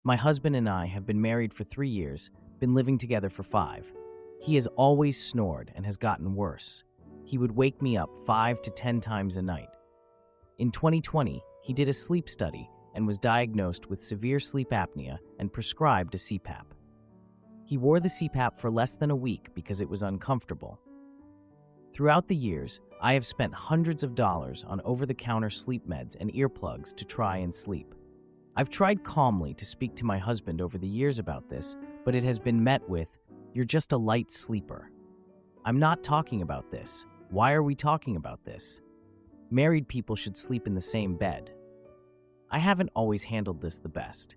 My husband and I have been married for 3 years, been living together for 5. He has always snored and has gotten worse. He would wake me up 5 to 10 times a night. In 2020, he did a sleep study and was diagnosed with severe sleep apnea and prescribed a CPAP. He wore the CPAP for less than a week because it was uncomfortable. Throughout the years, I have spent hundreds of dollars on over-the-counter sleep meds and earplugs to try and sleep. I've tried calmly to speak to my husband over the years about this, but it has been met with, "You're just a light sleeper." I'm not talking about this. Why are we talking about this? Married people should sleep in the same bed. I haven't always handled this the best.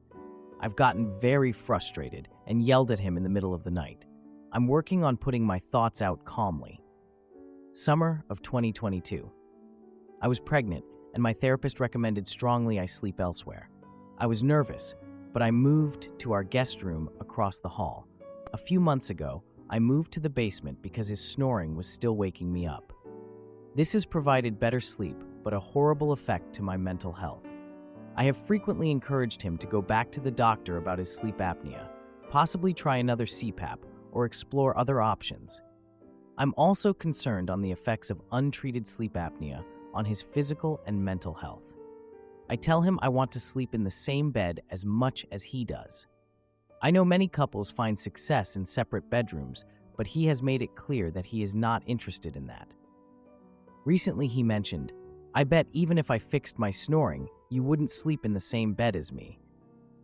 I've gotten very frustrated and yelled at him in the middle of the night. I'm working on putting my thoughts out calmly. Summer of 2022. I was pregnant, and my therapist recommended strongly I sleep elsewhere. I was nervous, but I moved to our guest room across the hall. A few months ago, I moved to the basement because his snoring was still waking me up. This has provided better sleep, but a horrible effect to my mental health. I have frequently encouraged him to go back to the doctor about his sleep apnea, possibly try another CPAP, or explore other options. I'm also concerned on the effects of untreated sleep apnea on his physical and mental health. I tell him I want to sleep in the same bed as much as he does. I know many couples find success in separate bedrooms, but he has made it clear that he is not interested in that. Recently he mentioned, "I bet even if I fixed my snoring, you wouldn't sleep in the same bed as me."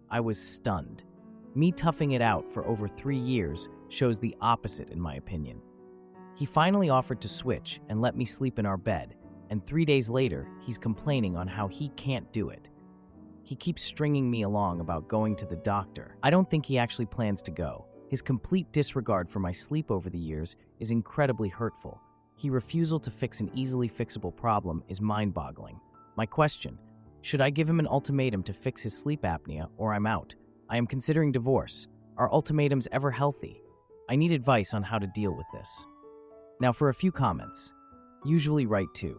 I was stunned. Me toughing it out for over 3 years shows the opposite in my opinion. He finally offered to switch and let me sleep in our bed, and 3 days later, he's complaining on how he can't do it. He keeps stringing me along about going to the doctor. I don't think he actually plans to go. His complete disregard for my sleep over the years is incredibly hurtful. His refusal to fix an easily fixable problem is mind-boggling. My question, should I give him an ultimatum to fix his sleep apnea or I'm out? I am considering divorce. Are ultimatums ever healthy? I need advice on how to deal with this. Now for a few comments. Usually write 2.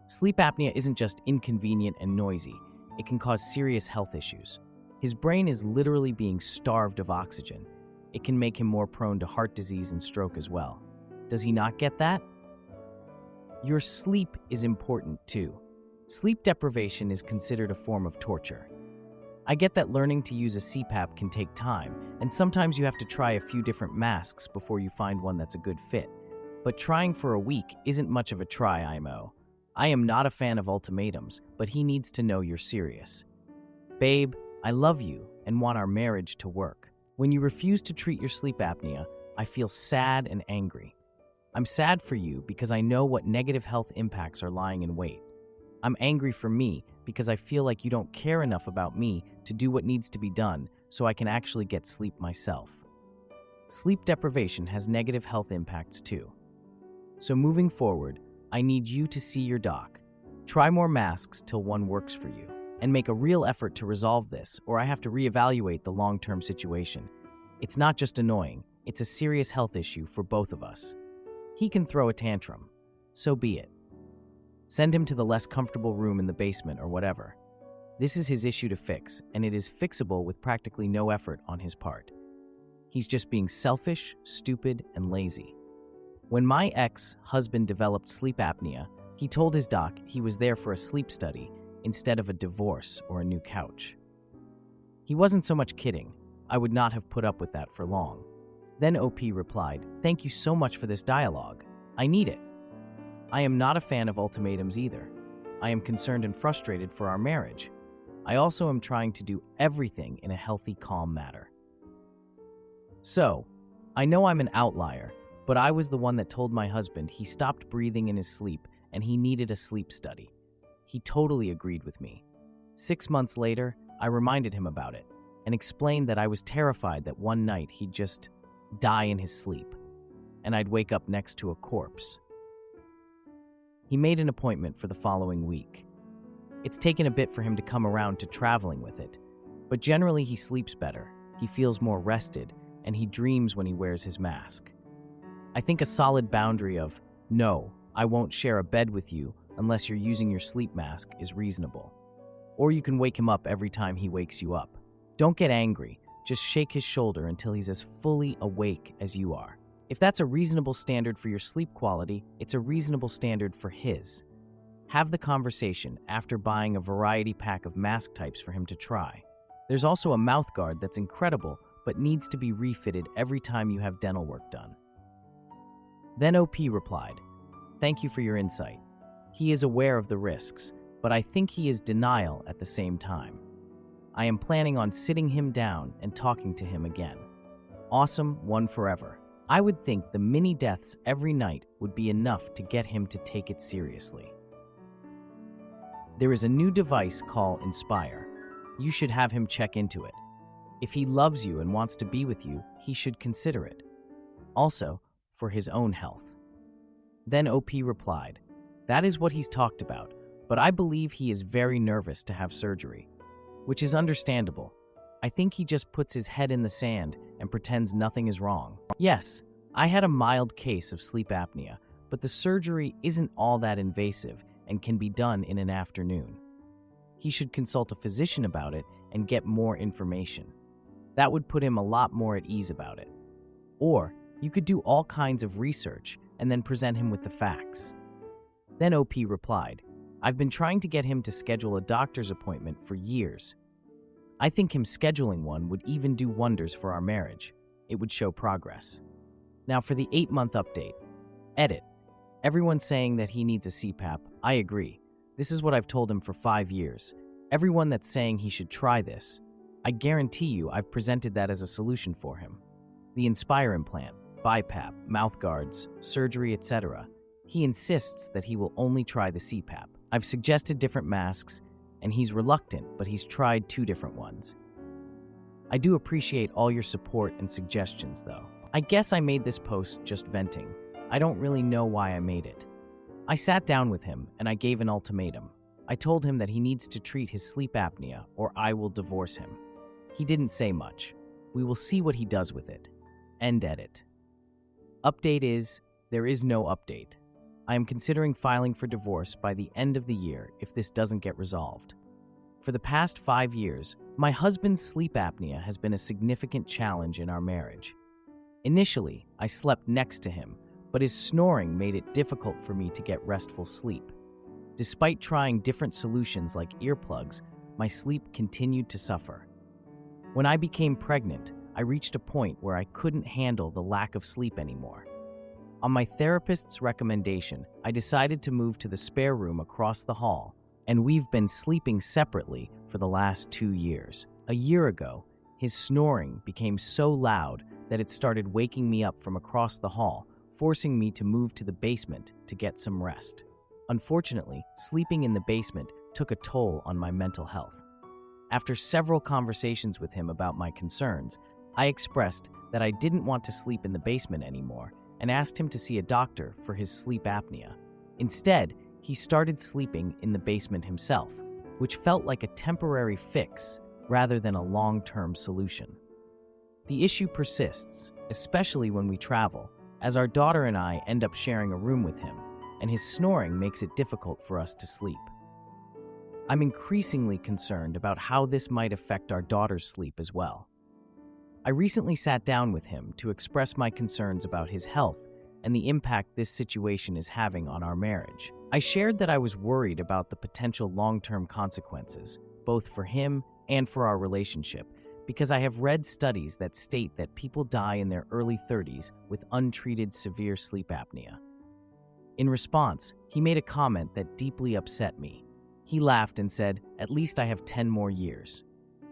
Sleep apnea isn't just inconvenient and noisy. It can cause serious health issues. His brain is literally being starved of oxygen. It can make him more prone to heart disease and stroke as well. Does he not get that? Your sleep is important too. Sleep deprivation is considered a form of torture. I get that learning to use a CPAP can take time, and sometimes you have to try a few different masks before you find one that's a good fit. But trying for a week isn't much of a try, IMO. I am not a fan of ultimatums, but he needs to know you're serious. Babe, I love you and want our marriage to work. When you refuse to treat your sleep apnea, I feel sad and angry. I'm sad for you because I know what negative health impacts are lying in wait. I'm angry for me because I feel like you don't care enough about me to do what needs to be done so I can actually get sleep myself. Sleep deprivation has negative health impacts too. So moving forward, I need you to see your doc. Try more masks till one works for you, and make a real effort to resolve this, or I have to reevaluate the long-term situation. It's not just annoying, it's a serious health issue for both of us. He can throw a tantrum. So be it. Send him to the less comfortable room in the basement or whatever. This is his issue to fix, and it is fixable with practically no effort on his part. He's just being selfish, stupid, and lazy. When my ex-husband developed sleep apnea, he told his doc he was there for a sleep study instead of a divorce or a new couch. He wasn't so much kidding. I would not have put up with that for long. Then OP replied, "Thank you so much for this dialogue. I need it. I am not a fan of ultimatums either. I am concerned and frustrated for our marriage. I also am trying to do everything in a healthy, calm manner." So, I know I'm an outlier, but I was the one that told my husband he stopped breathing in his sleep and he needed a sleep study. He totally agreed with me. 6 months later, I reminded him about it and explained that I was terrified that one night he'd just die in his sleep and I'd wake up next to a corpse. He made an appointment for the following week. It's taken a bit for him to come around to traveling with it, but generally he sleeps better, he feels more rested, and he dreams when he wears his mask. I think a solid boundary of, "No, I won't share a bed with you unless you're using your sleep mask" is reasonable. Or you can wake him up every time he wakes you up. Don't get angry, just shake his shoulder until he's as fully awake as you are. If that's a reasonable standard for your sleep quality, it's a reasonable standard for his. Have the conversation after buying a variety pack of mask types for him to try. There's also a mouth guard that's incredible but needs to be refitted every time you have dental work done. Then OP replied, "Thank you for your insight. He is aware of the risks, but I think he is denial at the same time. I am planning on sitting him down and talking to him again. Awesome, one forever. I would think the mini deaths every night would be enough to get him to take it seriously. There is a new device called Inspire. You should have him check into it. If he loves you and wants to be with you, he should consider it. Also, for his own health." Then OP replied, "That is what he's talked about, but I believe he is very nervous to have surgery, which is understandable. I think he just puts his head in the sand and pretends nothing is wrong. Yes, I had a mild case of sleep apnea, but the surgery isn't all that invasive and can be done in an afternoon. He should consult a physician about it and get more information. That would put him a lot more at ease about it. Or you could do all kinds of research and then present him with the facts." Then OP replied, "I've been trying to get him to schedule a doctor's appointment for years. I think him scheduling one would even do wonders for our marriage. It would show progress. Now for the 8-month update. Edit. Everyone's saying that he needs a CPAP. I agree. This is what I've told him for 5 years. Everyone that's saying he should try this, I guarantee you I've presented that as a solution for him. The Inspire implant, BiPAP, mouth guards, surgery, etc. He insists that he will only try the CPAP. I've suggested different masks, and he's reluctant, but he's tried 2 different ones. I do appreciate all your support and suggestions, though. I guess I made this post just venting. I don't really know why I made it. I sat down with him, and I gave an ultimatum. I told him that he needs to treat his sleep apnea, or I will divorce him. He didn't say much. We will see what he does with it. End edit. Update is, there is no update. I am considering filing for divorce by the end of the year if this doesn't get resolved. For the past 5 years, my husband's sleep apnea has been a significant challenge in our marriage. Initially, I slept next to him, but his snoring made it difficult for me to get restful sleep. Despite trying different solutions like earplugs, my sleep continued to suffer. When I became pregnant, I reached a point where I couldn't handle the lack of sleep anymore. On my therapist's recommendation, I decided to move to the spare room across the hall, and we've been sleeping separately for the last 2 years. A year ago, his snoring became so loud that it started waking me up from across the hall, forcing me to move to the basement to get some rest. Unfortunately, sleeping in the basement took a toll on my mental health. After several conversations with him about my concerns, I expressed that I didn't want to sleep in the basement anymore and asked him to see a doctor for his sleep apnea. Instead, he started sleeping in the basement himself, which felt like a temporary fix rather than a long-term solution. The issue persists, especially when we travel, as our daughter and I end up sharing a room with him, and his snoring makes it difficult for us to sleep. I'm increasingly concerned about how this might affect our daughter's sleep as well. I recently sat down with him to express my concerns about his health and the impact this situation is having on our marriage. I shared that I was worried about the potential long-term consequences, both for him and for our relationship, because I have read studies that state that people die in their early 30s with untreated severe sleep apnea. In response, he made a comment that deeply upset me. He laughed and said, "At least I have 10 more years."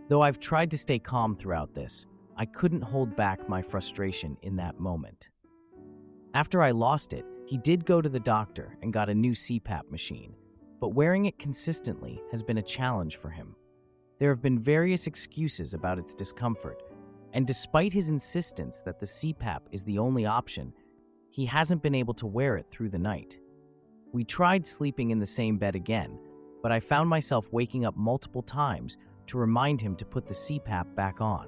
Though I've tried to stay calm throughout this, I couldn't hold back my frustration in that moment. After I lost it, he did go to the doctor and got a new CPAP machine, but wearing it consistently has been a challenge for him. There have been various excuses about its discomfort, and despite his insistence that the CPAP is the only option, he hasn't been able to wear it through the night. We tried sleeping in the same bed again, but I found myself waking up multiple times to remind him to put the CPAP back on.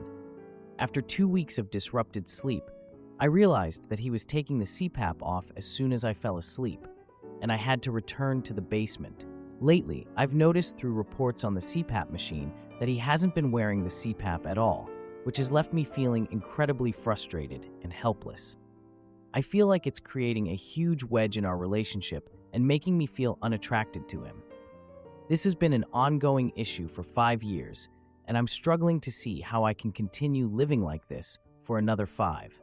After 2 weeks of disrupted sleep, I realized that he was taking the CPAP off as soon as I fell asleep, and I had to return to the basement. Lately, I've noticed through reports on the CPAP machine that he hasn't been wearing the CPAP at all, which has left me feeling incredibly frustrated and helpless. I feel like it's creating a huge wedge in our relationship and making me feel unattracted to him. This has been an ongoing issue for 5 years, and I'm struggling to see how I can continue living like this for another 5.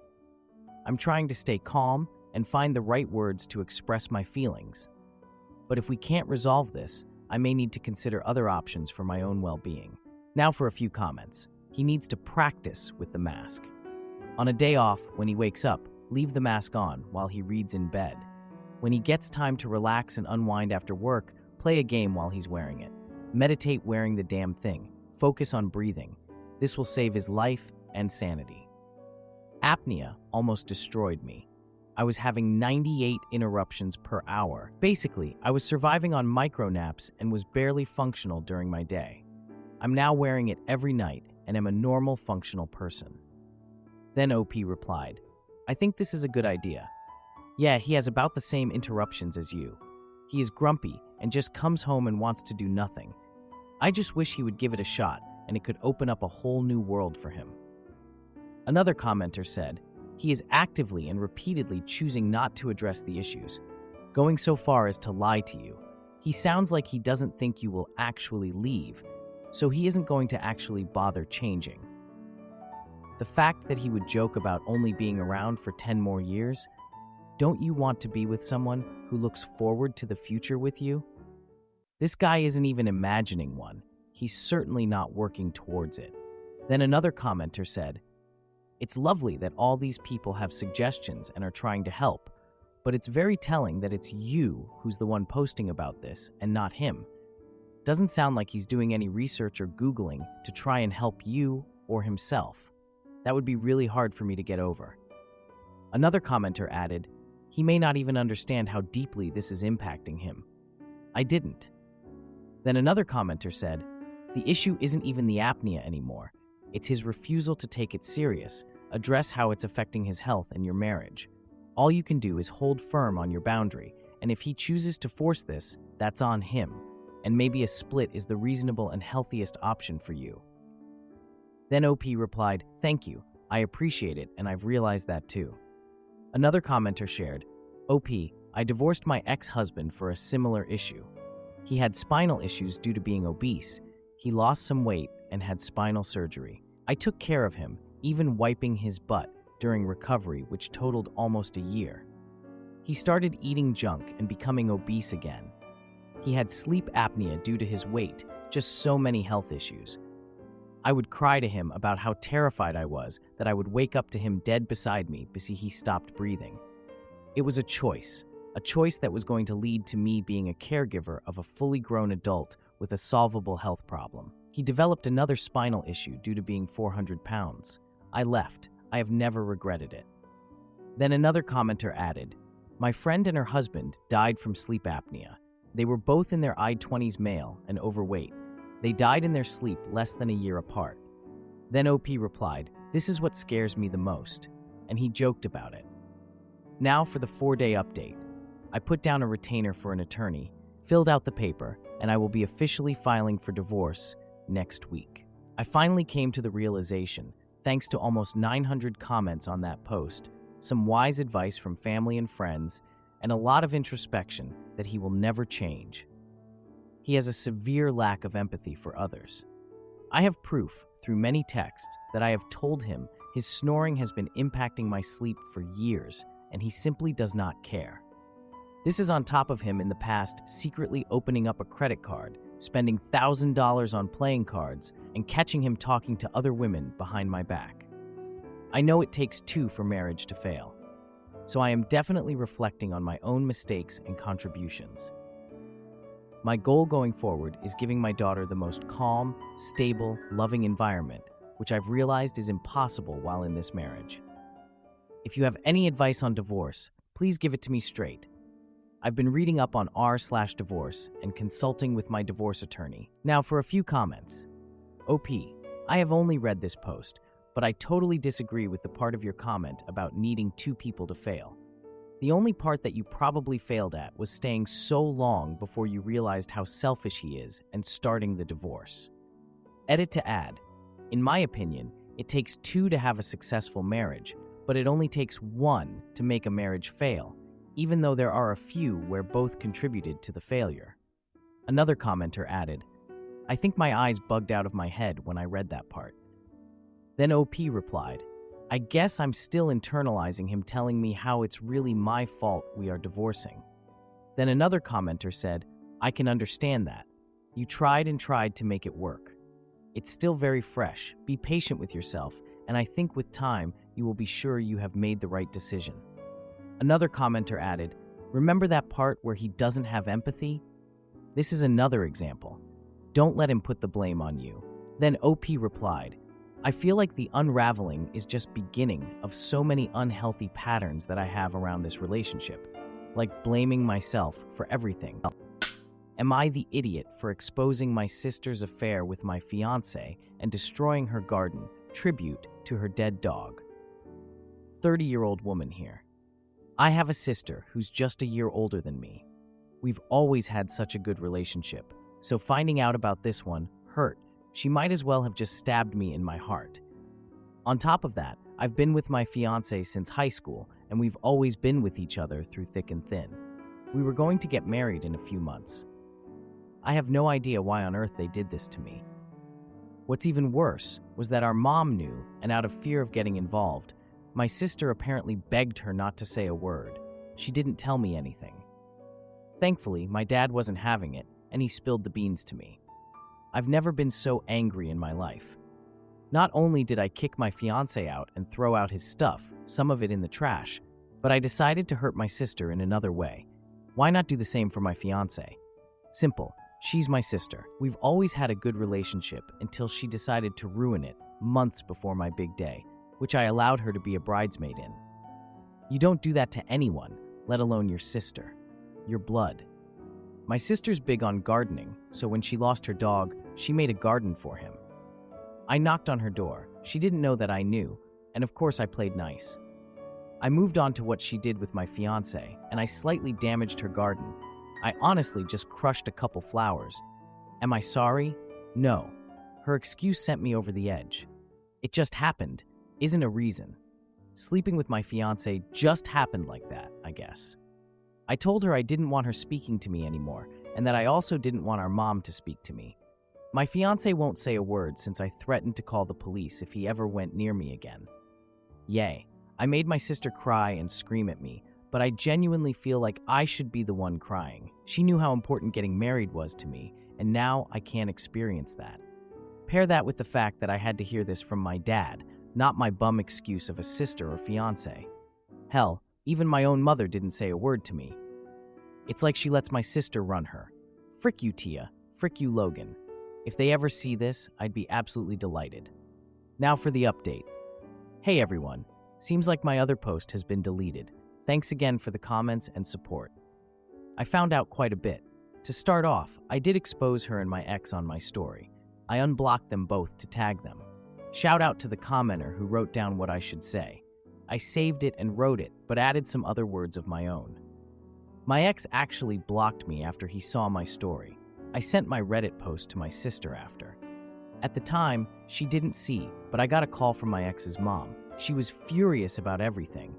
I'm trying to stay calm and find the right words to express my feelings. But if we can't resolve this, I may need to consider other options for my own well-being. Now for a few comments. He needs to practice with the mask. On a day off, when he wakes up, leave the mask on while he reads in bed. When he gets time to relax and unwind after work, play a game while he's wearing it. Meditate wearing the damn thing. Focus on breathing. This will save his life and sanity. Apnea almost destroyed me. I was having 98 interruptions per hour. Basically, I was surviving on micronaps and was barely functional during my day. I'm now wearing it every night and am a normal, functional person. Then OP replied, I think this is a good idea. Yeah, he has about the same interruptions as you. He is grumpy and just comes home and wants to do nothing. I just wish he would give it a shot and it could open up a whole new world for him. Another commenter said, he is actively and repeatedly choosing not to address the issues, going so far as to lie to you. He sounds like he doesn't think you will actually leave, so he isn't going to actually bother changing. The fact that he would joke about only being around for 10 more years, don't you want to be with someone who looks forward to the future with you? This guy isn't even imagining one. He's certainly not working towards it. Then another commenter said, it's lovely that all these people have suggestions and are trying to help, but it's very telling that it's you who's the one posting about this and not him. Doesn't sound like he's doing any research or Googling to try and help you or himself. That would be really hard for me to get over. Another commenter added, he may not even understand how deeply this is impacting him. I didn't. Then another commenter said, the issue isn't even the apnea anymore. It's his refusal to take it serious, address how it's affecting his health and your marriage. All you can do is hold firm on your boundary, and if he chooses to force this, that's on him, and maybe a split is the reasonable and healthiest option for you. Then OP replied, thank you, I appreciate it, and I've realized that too. Another commenter shared, OP, I divorced my ex-husband for a similar issue. He had spinal issues due to being obese. He lost some weight and had spinal surgery. I took care of him, even wiping his butt during recovery, which totaled almost a year. He started eating junk and becoming obese again. He had sleep apnea due to his weight, just so many health issues. I would cry to him about how terrified I was that I would wake up to him dead beside me because he stopped breathing. It was a choice that was going to lead to me being a caregiver of a fully grown adult with a solvable health problem. He developed another spinal issue due to being 400 pounds. I left. I have never regretted it. Then another commenter added, my friend and her husband died from sleep apnea. They were both in their I-20s male and overweight. They died in their sleep less than a year apart. Then OP replied, this is what scares me the most, and he joked about it. Now for the 4-day update. I put down a retainer for an attorney, filled out the paper, and I will be officially filing for divorce next week. I finally came to the realization, thanks to almost 900 comments on that post, some wise advice from family and friends, and a lot of introspection, that he will never change. He has a severe lack of empathy for others. I have proof, through many texts, that I have told him his snoring has been impacting my sleep for years, and he simply does not care. This is on top of him in the past secretly opening up a credit card, spending $1,000 on playing cards, and catching him talking to other women behind my back. I know it takes 2 for marriage to fail, so I am definitely reflecting on my own mistakes and contributions. My goal going forward is giving my daughter the most calm, stable, loving environment, which I've realized is impossible while in this marriage. If you have any advice on divorce, please give it to me straight. I've been reading up on r/divorce and consulting with my divorce attorney. Now for a few comments. OP, I have only read this post, but I totally disagree with the part of your comment about needing 2 people to fail. The only part that you probably failed at was staying so long before you realized how selfish he is and starting the divorce. Edit to add. In my opinion, it takes two to have a successful marriage, but it only takes one to make a marriage fail, even though there are a few where both contributed to the failure. Another commenter added, I think my eyes bugged out of my head when I read that part. Then OP replied, I guess I'm still internalizing him telling me how it's really my fault we are divorcing. Then another commenter said, I can understand that. You tried and tried to make it work. It's still very fresh. Be patient with yourself, and I think with time, you will be sure you have made the right decision. Another commenter added, remember that part where he doesn't have empathy? This is another example. Don't let him put the blame on you. Then OP replied, I feel like the unraveling is just beginning of so many unhealthy patterns that I have around this relationship, like blaming myself for everything. Am I the idiot for exposing my sister's affair with my fiancé and destroying her garden, tribute to her dead dog? 30-year-old woman here. I have a sister who's just a year older than me. We've always had such a good relationship, so finding out about this one hurt. She might as well have just stabbed me in my heart. On top of that, I've been with my fiancé since high school, and we've always been with each other through thick and thin. We were going to get married in a few months. I have no idea why on earth they did this to me. What's even worse was that our mom knew, and out of fear of getting involved, my sister apparently begged her not to say a word. She didn't tell me anything. Thankfully, my dad wasn't having it, and he spilled the beans to me. I've never been so angry in my life. Not only did I kick my fiancé out and throw out his stuff, some of it in the trash, but I decided to hurt my sister in another way. Why not do the same for my fiancé? Simple. She's my sister. We've always had a good relationship until she decided to ruin it months before my big day, which I allowed her to be a bridesmaid in. You don't do that to anyone, let alone your sister. Your blood. My sister's big on gardening, so when she lost her dog, she made a garden for him. I knocked on her door. She didn't know that I knew, and of course I played nice. I moved on to what she did with my fiancé, and I slightly damaged her garden. I honestly just crushed a couple flowers. Am I sorry? No. Her excuse sent me over the edge. It just happened isn't a reason. Sleeping with my fiancé just happened like that, I guess. I told her I didn't want her speaking to me anymore, and that I also didn't want our mom to speak to me. My fiancé won't say a word since I threatened to call the police if he ever went near me again. Yay. I made my sister cry and scream at me, but I genuinely feel like I should be the one crying. She knew how important getting married was to me, and now I can't experience that. Pair that with the fact that I had to hear this from my dad, not my bum excuse of a sister or fiancé. Hell, even my own mother didn't say a word to me. It's like she lets my sister run her. Frick you, Tia. Frick you, Logan. If they ever see this, I'd be absolutely delighted. Now for the update. Hey everyone. Seems like my other post has been deleted. Thanks again for the comments and support. I found out quite a bit. To start off, I did expose her and my ex on my story. I unblocked them both to tag them. Shout out to the commenter who wrote down what I should say. I saved it and wrote it, but added some other words of my own. My ex actually blocked me after he saw my story. I sent my Reddit post to my sister after. At the time, she didn't see, but I got a call from my ex's mom. She was furious about everything,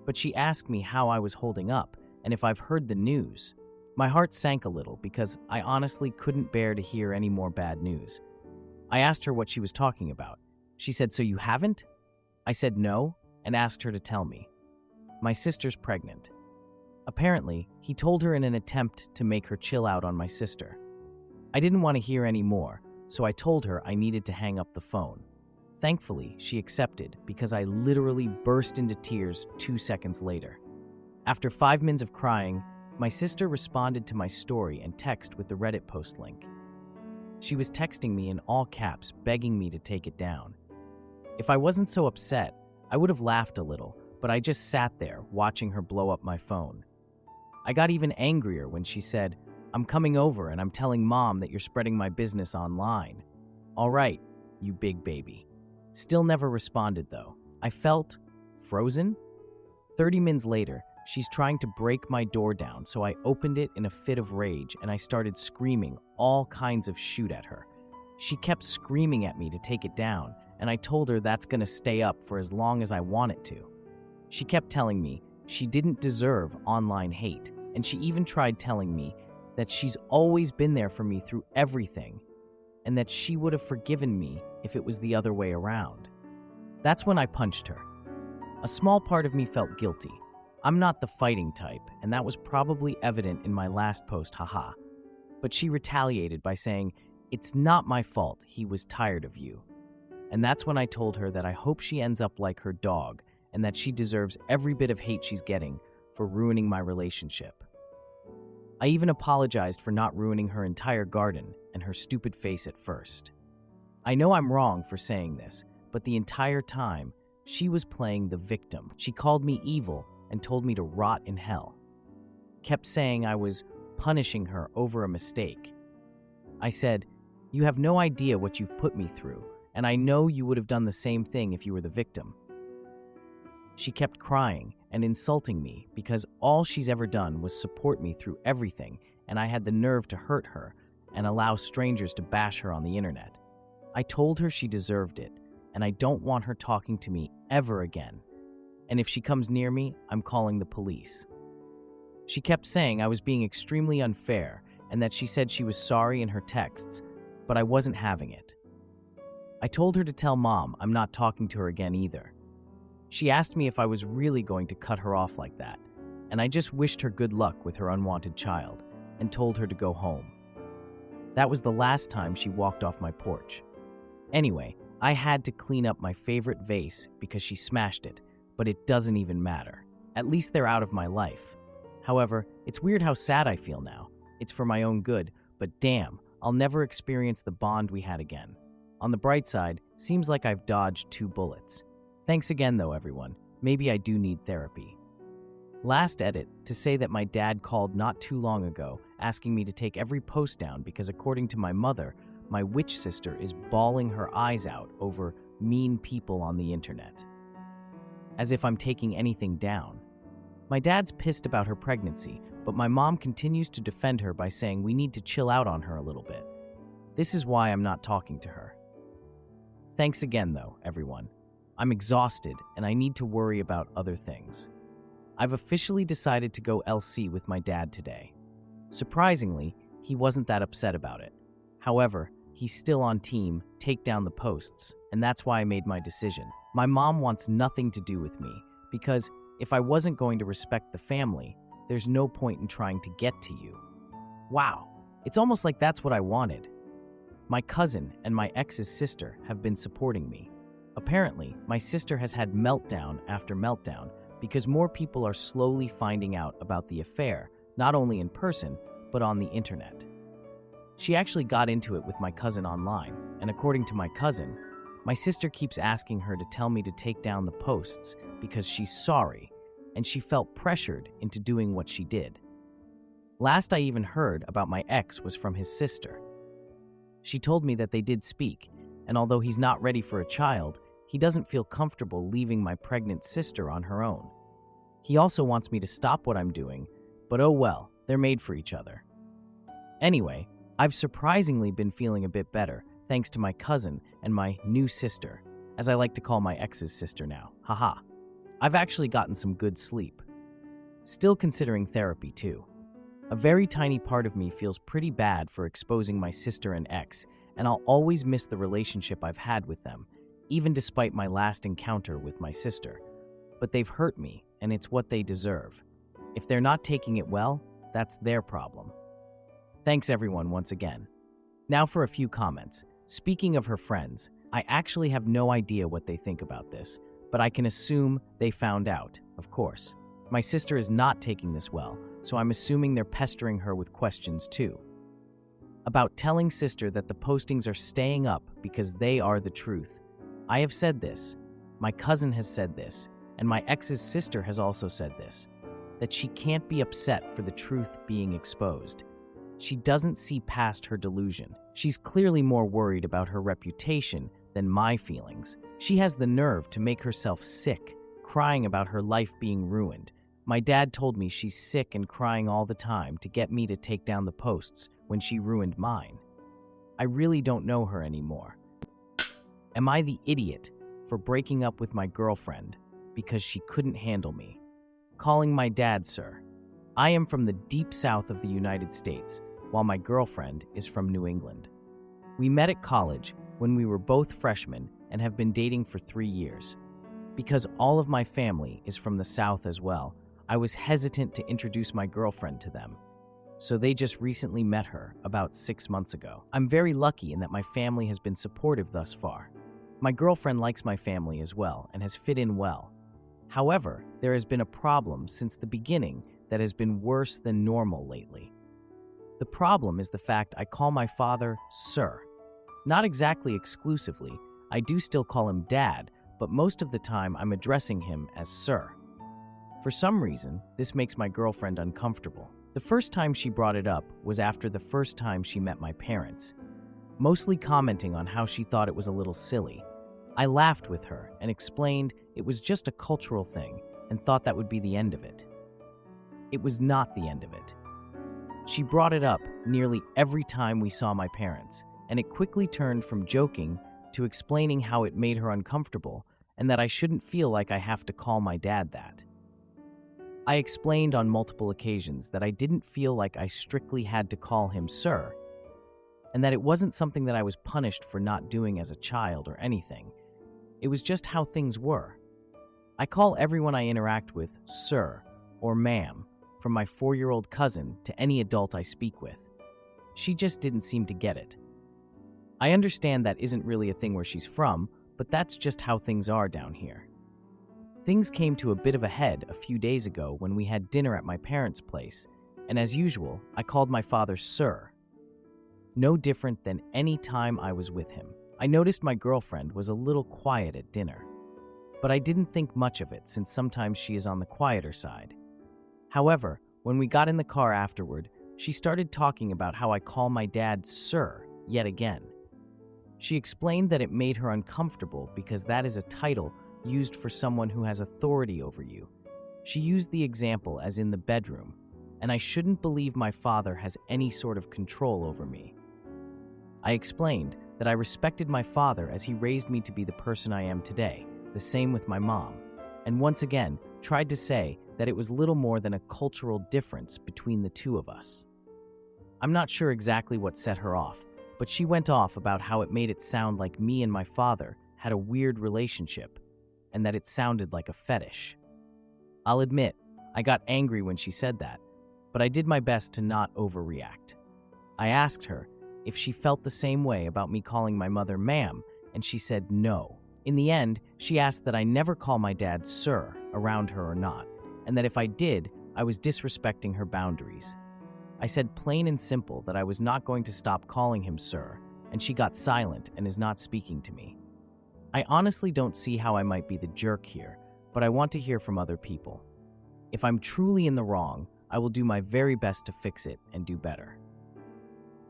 but she asked me how I was holding up and if I've heard the news. My heart sank a little because I honestly couldn't bear to hear any more bad news. I asked her what she was talking about. She said, "So you haven't?" I said no and asked her to tell me. My sister's pregnant. Apparently, he told her in an attempt to make her chill out on my sister. I didn't want to hear any more, so I told her I needed to hang up the phone. Thankfully, she accepted because I literally burst into tears 2 seconds later. After 5 minutes of crying, my sister responded to my story and text with the Reddit post link. She was texting me in all caps, begging me to take it down. If I wasn't so upset, I would have laughed a little, but I just sat there watching her blow up my phone. I got even angrier when she said, "I'm coming over and I'm telling Mom that you're spreading my business online." All right, you big baby. Still never responded though. I felt frozen. 30 minutes later, she's trying to break my door down, so I opened it in a fit of rage and I started screaming all kinds of shoot at her. She kept screaming at me to take it down, and I told her that's gonna stay up for as long as I want it to. She kept telling me she didn't deserve online hate, and she even tried telling me that she's always been there for me through everything, and that she would have forgiven me if it was the other way around. That's when I punched her. A small part of me felt guilty. I'm not the fighting type, and that was probably evident in my last post, haha. But she retaliated by saying, "It's not my fault, he was tired of you." And that's when I told her that I hope she ends up like her dog, and that she deserves every bit of hate she's getting for ruining my relationship. I even apologized for not ruining her entire garden and her stupid face at first. I know I'm wrong for saying this, but the entire time, she was playing the victim. She called me evil and told me to rot in hell. Kept saying I was punishing her over a mistake. I said, "You have no idea what you've put me through, and I know you would have done the same thing if you were the victim." She kept crying and insulting me because all she's ever done was support me through everything, and I had the nerve to hurt her and allow strangers to bash her on the internet. I told her she deserved it, and I don't want her talking to me ever again. And if she comes near me, I'm calling the police. She kept saying I was being extremely unfair and that she said she was sorry in her texts, but I wasn't having it. I told her to tell Mom I'm not talking to her again either. She asked me if I was really going to cut her off like that, and I just wished her good luck with her unwanted child and told her to go home. That was the last time she walked off my porch. Anyway, I had to clean up my favorite vase because she smashed it, but it doesn't even matter. At least they're out of my life. However, it's weird how sad I feel now. It's for my own good, but damn, I'll never experience the bond we had again. On the bright side, seems like I've dodged 2 bullets. Thanks again though, everyone. Maybe I do need therapy. Last edit to say that my dad called not too long ago asking me to take every post down because according to my mother, my witch sister is bawling her eyes out over mean people on the internet. As if I'm taking anything down. My dad's pissed about her pregnancy, but my mom continues to defend her by saying we need to chill out on her a little bit. This is why I'm not talking to her. Thanks again though, everyone. I'm exhausted and I need to worry about other things. I've officially decided to go LC with my dad today. Surprisingly, he wasn't that upset about it. However, he's still on team, take down the posts, and that's why I made my decision. My mom wants nothing to do with me, because if I wasn't going to respect the family, there's no point in trying to get to you. Wow, it's almost like that's what I wanted. My cousin and my ex's sister have been supporting me. Apparently, my sister has had meltdown after meltdown because more people are slowly finding out about the affair, not only in person, but on the internet. She actually got into it with my cousin online, and according to my cousin, my sister keeps asking her to tell me to take down the posts because she's sorry, and she felt pressured into doing what she did. Last I even heard about my ex was from his sister. She told me that they did speak, and although he's not ready for a child, he doesn't feel comfortable leaving my pregnant sister on her own. He also wants me to stop what I'm doing, but oh well, they're made for each other. Anyway, I've surprisingly been feeling a bit better, thanks to my cousin and my new sister, as I like to call my ex's sister now, haha. I've actually gotten some good sleep. Still considering therapy too. A very tiny part of me feels pretty bad for exposing my sister and ex, and I'll always miss the relationship I've had with them, even despite my last encounter with my sister. But they've hurt me, and it's what they deserve. If they're not taking it well, that's their problem. Thanks everyone once again. Now for a few comments. Speaking of her friends, I actually have no idea what they think about this, but I can assume they found out, of course. My sister is not taking this well, so I'm assuming they're pestering her with questions too. About telling sister that the postings are staying up because they are the truth. I have said this, my cousin has said this, and my ex's sister has also said this, that she can't be upset for the truth being exposed. She doesn't see past her delusion. She's clearly more worried about her reputation than my feelings. She has the nerve to make herself sick, crying about her life being ruined. My dad told me she's sick and crying all the time to get me to take down the posts when she ruined mine. I really don't know her anymore. Am I the idiot for breaking up with my girlfriend because she couldn't handle me? Calling my dad sir. I am from the deep south of the United States, while my girlfriend is from New England. We met at college when we were both freshmen and have been dating for 3 years. Because all of my family is from the South as well, I was hesitant to introduce my girlfriend to them. So they just recently met her about 6 months ago. I'm very lucky in that my family has been supportive thus far. My girlfriend likes my family as well and has fit in well. However, there has been a problem since the beginning that has been worse than normal lately. The problem is the fact I call my father sir. Not exactly exclusively, I do still call him dad, but most of the time I'm addressing him as sir. For some reason, this makes my girlfriend uncomfortable. The first time she brought it up was after the first time she met my parents, mostly commenting on how she thought it was a little silly. I laughed with her and explained it was just a cultural thing and thought that would be the end of it. It was not the end of it. She brought it up nearly every time we saw my parents, and it quickly turned from joking to explaining how it made her uncomfortable and that I shouldn't feel like I have to call my dad that. I explained on multiple occasions that I didn't feel like I strictly had to call him sir, and that it wasn't something that I was punished for not doing as a child or anything. It was just how things were. I call everyone I interact with sir or ma'am, from my 4-year-old cousin to any adult I speak with. She just didn't seem to get it. I understand that isn't really a thing where she's from, but that's just how things are down here. Things came to a bit of a head a few days ago when we had dinner at my parents' place, and as usual, I called my father sir. No different than any time I was with him. I noticed my girlfriend was a little quiet at dinner, but I didn't think much of it since sometimes she is on the quieter side. However, when we got in the car afterward, she started talking about how I call my dad sir yet again. She explained that it made her uncomfortable because that is a title used for someone who has authority over you. She used the example as in the bedroom, and I shouldn't believe my father has any sort of control over me. I explained that I respected my father as he raised me to be the person I am today, the same with my mom, and once again tried to say that it was little more than a cultural difference between the two of us. I'm not sure exactly what set her off, but she went off about how it made it sound like me and my father had a weird relationship, and that it sounded like a fetish. I'll admit, I got angry when she said that, but I did my best to not overreact. I asked her if she felt the same way about me calling my mother ma'am, and she said no. In the end, she asked that I never call my dad sir around her or not, and that if I did, I was disrespecting her boundaries. I said plain and simple that I was not going to stop calling him sir, and she got silent and is not speaking to me. I honestly don't see how I might be the jerk here, but I want to hear from other people. If I'm truly in the wrong, I will do my very best to fix it and do better.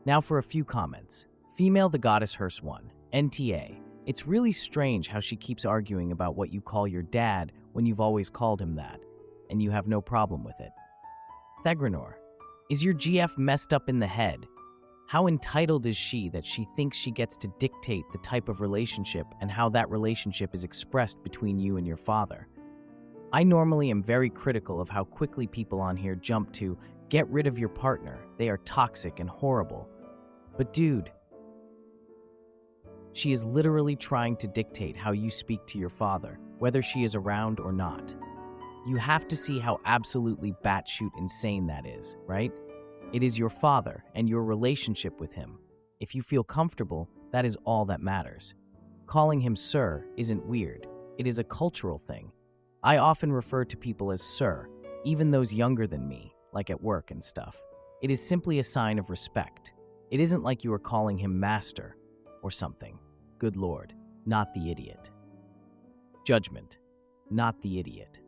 Now for a few comments. Female the Goddess Hearse 1, NTA. It's really strange how she keeps arguing about what you call your dad when you've always called him that, and you have no problem with it. Thegranor. Is your GF messed up in the head? How entitled is she that she thinks she gets to dictate the type of relationship and how that relationship is expressed between you and your father? I normally am very critical of how quickly people on here jump to, get rid of your partner, they are toxic and horrible. But dude, she is literally trying to dictate how you speak to your father, whether she is around or not. You have to see how absolutely batshit insane that is, right? It is your father and your relationship with him. If you feel comfortable, that is all that matters. Calling him sir isn't weird. It is a cultural thing. I often refer to people as sir, even those younger than me, like at work and stuff. It is simply a sign of respect. It isn't like you are calling him master or something. Good Lord, not the idiot. Judgment, not the idiot.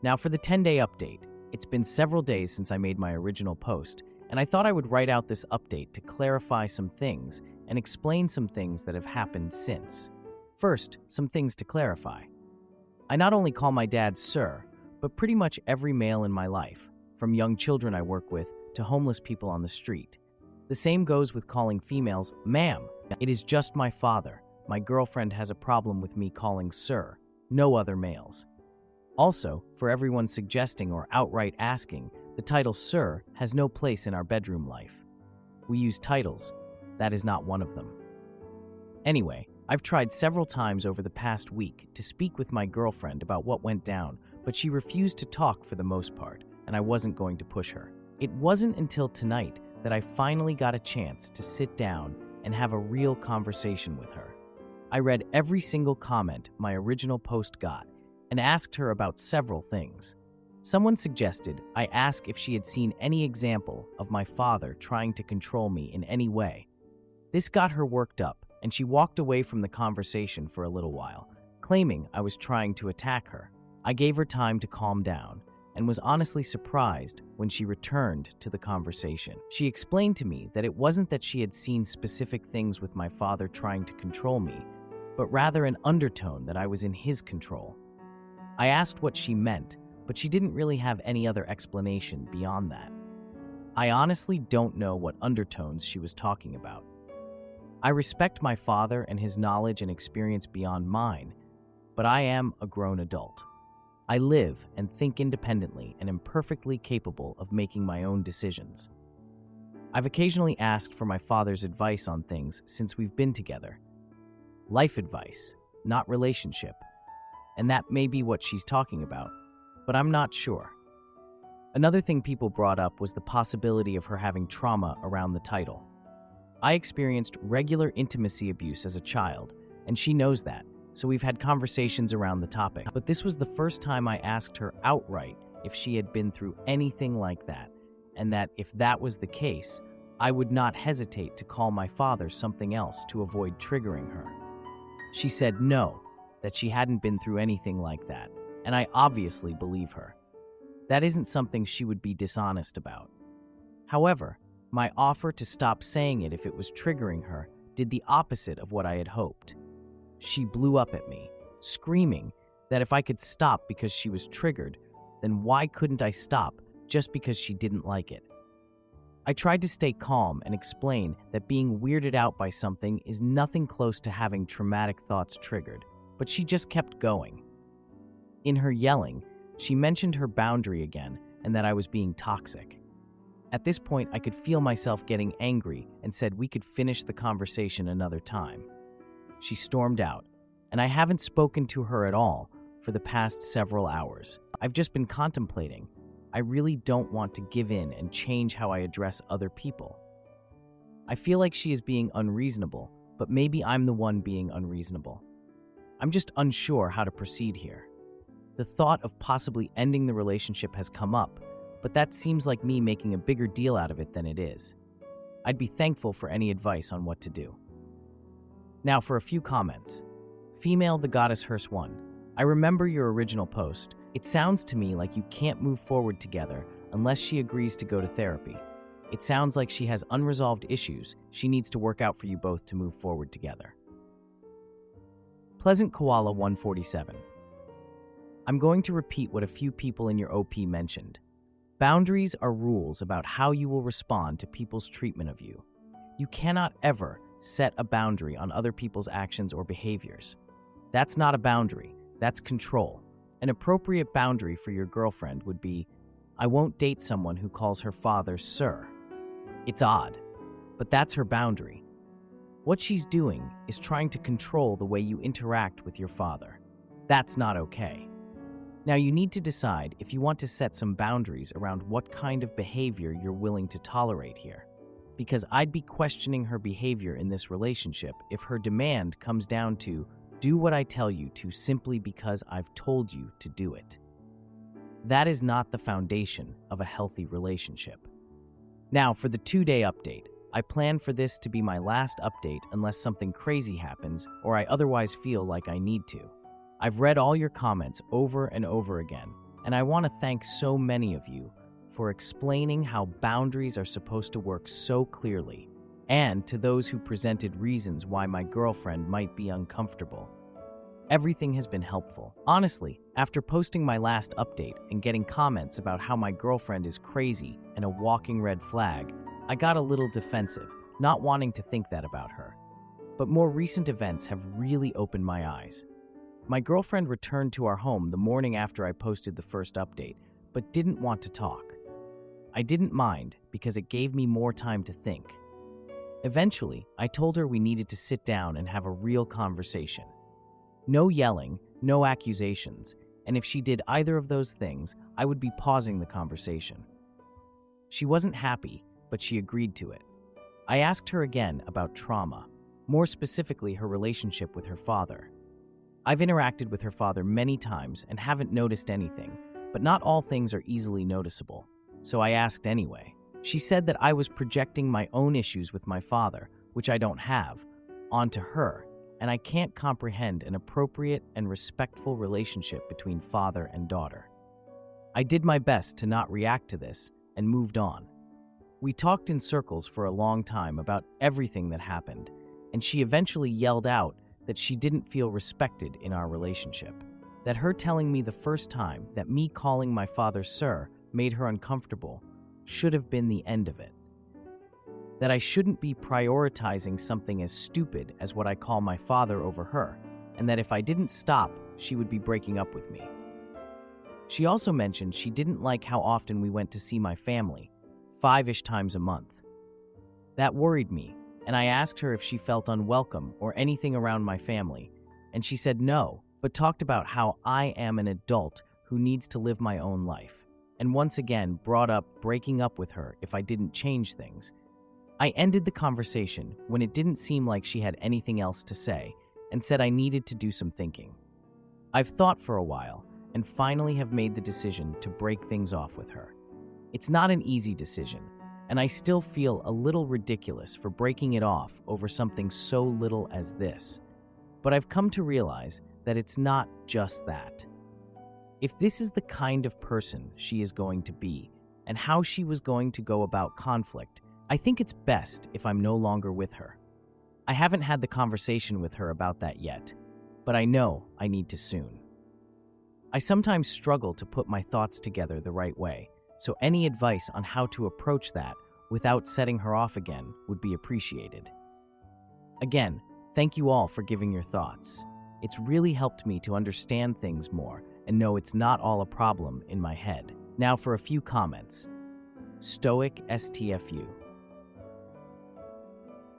Now for the 10-day update. It's been several days since I made my original post, and I thought I would write out this update to clarify some things and explain some things that have happened since. First, some things to clarify. I not only call my dad sir, but pretty much every male in my life, from young children I work with to homeless people on the street. The same goes with calling females ma'am. It is just my father. My girlfriend has a problem with me calling sir, no other males. Also, for everyone suggesting or outright asking, the title sir has no place in our bedroom life. We use titles. That is not one of them. Anyway, I've tried several times over the past week to speak with my girlfriend about what went down, but she refused to talk for the most part, and I wasn't going to push her. It wasn't until tonight that I finally got a chance to sit down and have a real conversation with her. I read every single comment my original post got and asked her about several things. Someone suggested I ask if she had seen any example of my father trying to control me in any way. This got her worked up, and she walked away from the conversation for a little while, claiming I was trying to attack her. I gave her time to calm down and was honestly surprised when she returned to the conversation. She explained to me that it wasn't that she had seen specific things with my father trying to control me, but rather an undertone that I was in his control. I asked what she meant, but she didn't really have any other explanation beyond that. I honestly don't know what undertones she was talking about. I respect my father and his knowledge and experience beyond mine, but I am a grown adult. I live and think independently and am perfectly capable of making my own decisions. I've occasionally asked for my father's advice on things since we've been together. Life advice, not relationship. And that may be what she's talking about, but I'm not sure. Another thing people brought up was the possibility of her having trauma around the title. I experienced regular intimacy abuse as a child, and she knows that, so we've had conversations around the topic. But this was the first time I asked her outright if she had been through anything like that, and that if that was the case, I would not hesitate to call my father something else to avoid triggering her. She said no, that she hadn't been through anything like that, and I obviously believe her. That isn't something she would be dishonest about. However, my offer to stop saying it if it was triggering her did the opposite of what I had hoped. She blew up at me, screaming that if I could stop because she was triggered, then why couldn't I stop just because she didn't like it? I tried to stay calm and explain that being weirded out by something is nothing close to having traumatic thoughts triggered, but she just kept going. In her yelling, she mentioned her boundary again and that I was being toxic. At this point, I could feel myself getting angry and said we could finish the conversation another time. She stormed out, and I haven't spoken to her at all for the past several hours. I've just been contemplating. I really don't want to give in and change how I address other people. I feel like she is being unreasonable, but maybe I'm the one being unreasonable. I'm just unsure how to proceed here. The thought of possibly ending the relationship has come up, but that seems like me making a bigger deal out of it than it is. I'd be thankful for any advice on what to do. Now for a few comments. Female the Goddess Hearse 1. I remember your original post. It sounds to me like you can't move forward together unless she agrees to go to therapy. It sounds like she has unresolved issues she needs to work out for you both to move forward together. Pleasant Koala 147. I'm going to repeat what a few people in your OP mentioned. Boundaries are rules about how you will respond to people's treatment of you. You cannot ever set a boundary on other people's actions or behaviors. That's not a boundary, that's control. An appropriate boundary for your girlfriend would be, I won't date someone who calls her father sir. It's odd, but that's her boundary. What she's doing is trying to control the way you interact with your father. That's not okay. Now you need to decide if you want to set some boundaries around what kind of behavior you're willing to tolerate here. Because I'd be questioning her behavior in this relationship if her demand comes down to do what I tell you to simply because I've told you to do it. That is not the foundation of a healthy relationship. Now for the 2-day update. I plan for this to be my last update unless something crazy happens or I otherwise feel like I need to. I've read all your comments over and over again, and I want to thank so many of you for explaining how boundaries are supposed to work so clearly, and to those who presented reasons why my girlfriend might be uncomfortable. Everything has been helpful. Honestly, after posting my last update and getting comments about how my girlfriend is crazy and a walking red flag, I got a little defensive, not wanting to think that about her. But more recent events have really opened my eyes. My girlfriend returned to our home the morning after I posted the first update, but didn't want to talk. I didn't mind because it gave me more time to think. Eventually, I told her we needed to sit down and have a real conversation. No yelling, no accusations, and if she did either of those things, I would be pausing the conversation. She wasn't happy, but she agreed to it. I asked her again about trauma, more specifically her relationship with her father. I've interacted with her father many times and haven't noticed anything, but not all things are easily noticeable, so I asked anyway. She said that I was projecting my own issues with my father, which I don't have, onto her, and I can't comprehend an appropriate and respectful relationship between father and daughter. I did my best to not react to this and moved on. We talked in circles for a long time about everything that happened, and she eventually yelled out that she didn't feel respected in our relationship, that her telling me the first time that me calling my father sir made her uncomfortable should have been the end of it, that I shouldn't be prioritizing something as stupid as what I call my father over her, and that if I didn't stop, she would be breaking up with me. She also mentioned she didn't like how often we went to see my family, 5-ish times a month. That worried me, and I asked her if she felt unwelcome or anything around my family, and she said no, but talked about how I am an adult who needs to live my own life, and once again brought up breaking up with her if I didn't change things. I ended the conversation when it didn't seem like she had anything else to say, and said I needed to do some thinking. I've thought for a while, and finally have made the decision to break things off with her. It's not an easy decision, and I still feel a little ridiculous for breaking it off over something so little as this. But I've come to realize that it's not just that. If this is the kind of person she is going to be, and how she was going to go about conflict, I think it's best if I'm no longer with her. I haven't had the conversation with her about that yet, but I know I need to soon. I sometimes struggle to put my thoughts together the right way, so any advice on how to approach that without setting her off again would be appreciated. Again, thank you all for giving your thoughts. It's really helped me to understand things more and know it's not all a problem in my head. Now for a few comments. Stoic STFU.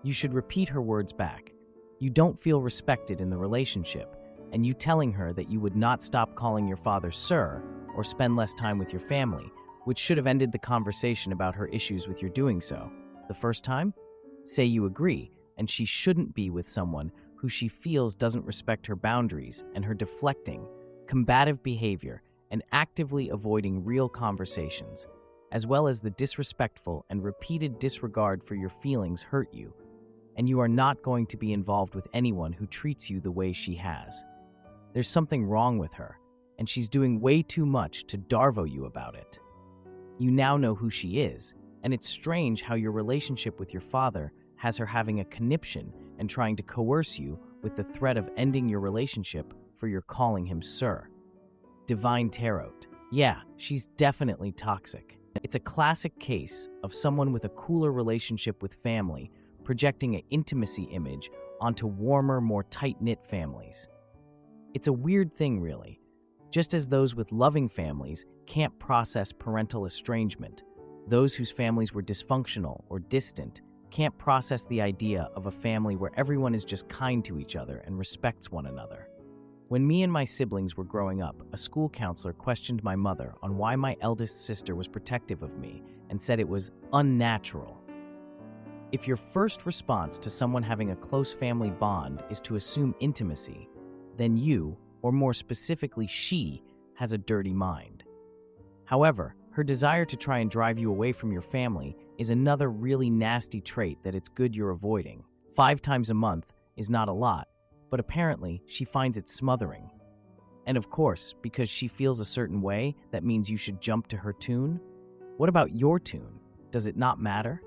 You should repeat her words back. You don't feel respected in the relationship, and you telling her that you would not stop calling your father sir or spend less time with your family, which should have ended the conversation about her issues with your doing so. The first time? Say you agree, and she shouldn't be with someone who she feels doesn't respect her boundaries and her deflecting, combative behavior, and actively avoiding real conversations, as well as the disrespectful and repeated disregard for your feelings hurt you, and you are not going to be involved with anyone who treats you the way she has. There's something wrong with her, and she's doing way too much to darvo you about it. You now know who she is, and it's strange how your relationship with your father has her having a conniption and trying to coerce you with the threat of ending your relationship for your calling him sir. Divine Tarot. Yeah, she's definitely toxic. It's a classic case of someone with a cooler relationship with family projecting an intimacy image onto warmer, more tight-knit families. It's a weird thing, really. Just as those with loving families can't process parental estrangement, those whose families were dysfunctional or distant can't process the idea of a family where everyone is just kind to each other and respects one another. When me and my siblings were growing up, a school counselor questioned my mother on why my eldest sister was protective of me and said it was unnatural. If your first response to someone having a close family bond is to assume intimacy, then you, or more specifically she, has a dirty mind. However, her desire to try and drive you away from your family is another really nasty trait that it's good you're avoiding. 5 times a month is not a lot, but apparently she finds it smothering. And of course, because she feels a certain way, that means you should jump to her tune? What about your tune? Does it not matter?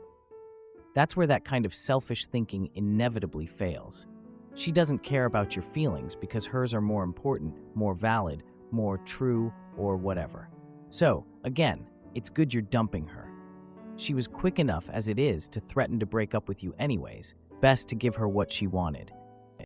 That's where that kind of selfish thinking inevitably fails. She doesn't care about your feelings because hers are more important, more valid, more true, or whatever. So, again, it's good you're dumping her. She was quick enough as it is to threaten to break up with you anyways. Best to give her what she wanted.